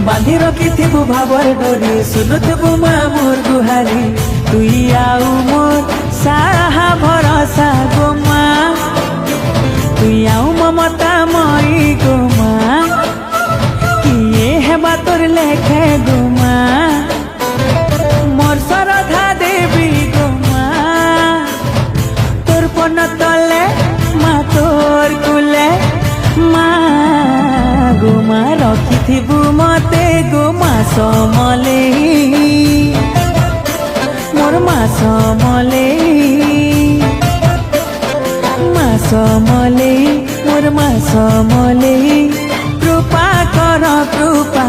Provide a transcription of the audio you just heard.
बांधी रखिथिबु भावर डोरी सुनुथिबु माँ मोर गुहारी तुई आउ मोर साहा भरोसा गो माँ तुई आउ ममता मई गो माँ किए हेबा तोर लेखे गो माँ मोर श्रद्धा देवी गो माँ तोर पन तले माँ तोर कुले माँ गो माँ रखिथिबु मते गो माँ समले मोर माँ समले मोर माँ समले कृपा कर कृपा